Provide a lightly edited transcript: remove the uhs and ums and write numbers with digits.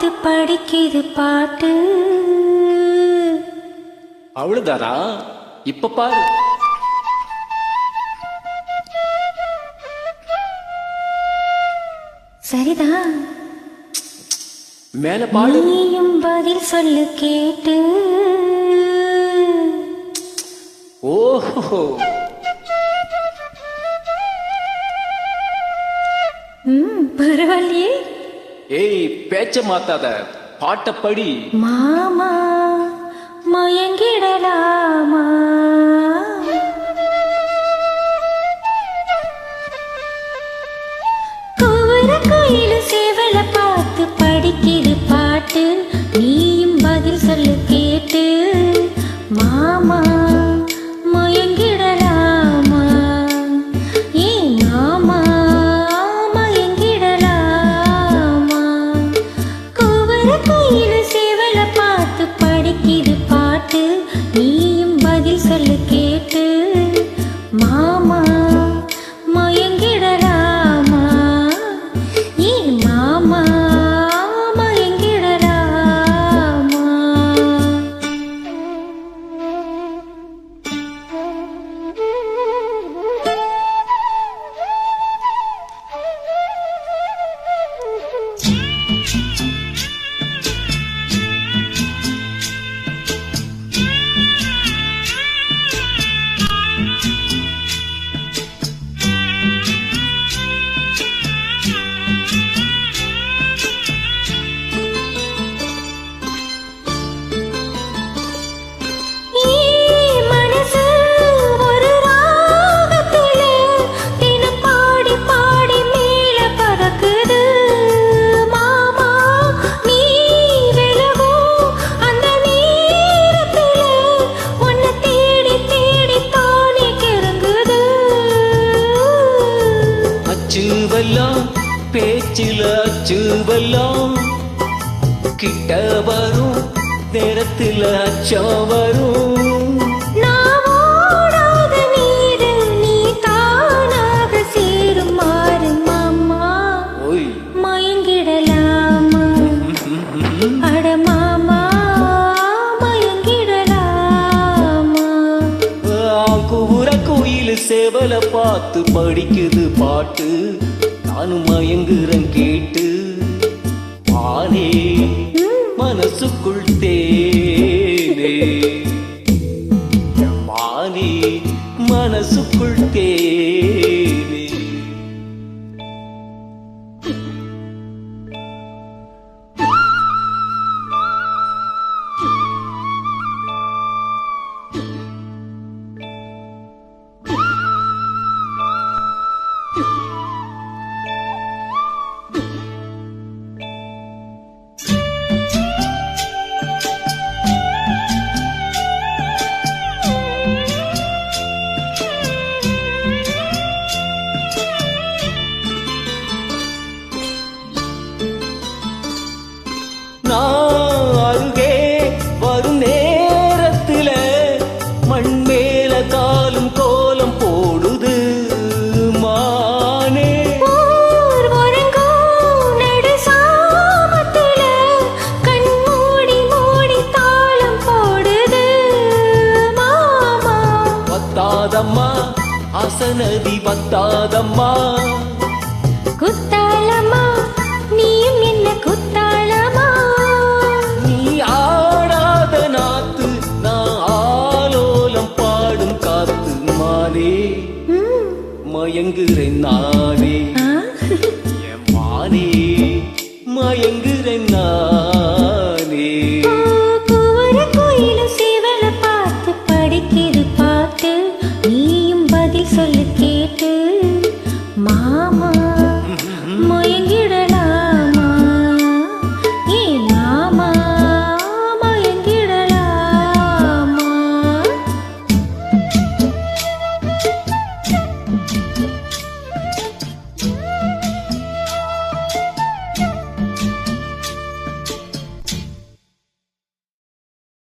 பார்த்து படிக்குது பாட்டு. அவ்வளவுதானா? இப்ப பாரு. சரிதான், மேல பாடு. நீயும் பதில் சொல்லு கேட்டு. ஓஹோ, பரவாயில்லையே. ஏய், பேச்ச மாத்தாத, பாட்ட படி. மாமா மயங்கிடலாமா? கூவுற கோயிலு சேவல பார்த்து படிக்குது பாட்டு. நீயும் பதில் சொல்லு கேட்டு. மாமா மயங்கிடலாமா? ஏ மாமா மயங்கிடலாமா? கூவுற கோயிலு சேவல பார்த்து படிக்குது பாட்டு. நீயும் பதில் சொல்லு கேட்டு. மாமா மயங்கிடலாமா? ஏ மாமா மயங்கிடலாமா? அச்சுவெல்லாம் பேச்சில அச்சுவெல்லாம் கிட்ட வரும் நேரத்துல அச்சம் வரும். நான் ஓடாத நீரு நீ தானாக சேருமாறு மாமா. ஓய், மயங்கிடலாமா? அட மாமா மயங்கிடலாமா? கூற கோயில் சேவல பார்த்து படிக்குது பாட்டு. நானும் மயங்குறேன் கேட்டு. ஆனே மனசுக்குள் தேனே, மானே மனசுக்குள் தேனே. நான் அருகே வரும் நேரத்துல மண் மேல காலும் கோலம் போடுது மானே. ஊர் உறங்கும் நடு சாமத்துல கண் மூடி மூடி தாளம் போடுது மாமா. வத்தாதம்மா அசனதி வத்தாதம்மா. குத்தாலமா நீயும் என்ன குத்தாலமா? நீ ஆடாத நாத்து நான் ஆலோலம் பாடும் காத்து மானே. மயங்குறேன் நானே, என் மானே மயங்குறேன் நான்.